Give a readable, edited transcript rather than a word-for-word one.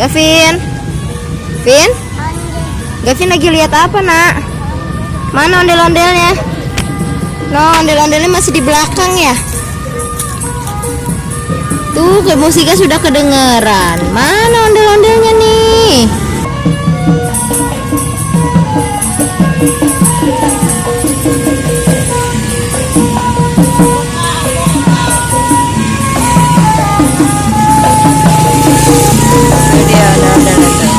Gavin, Vin, Gavin lagi lihat apa nak? Mana ondel-ondelnya? No, ondel-ondelnya masih di belakang ya. Tuh, musika sudah kedengeran. Mana ondel-ondelnya nih? Dia ondel-ondel tuh.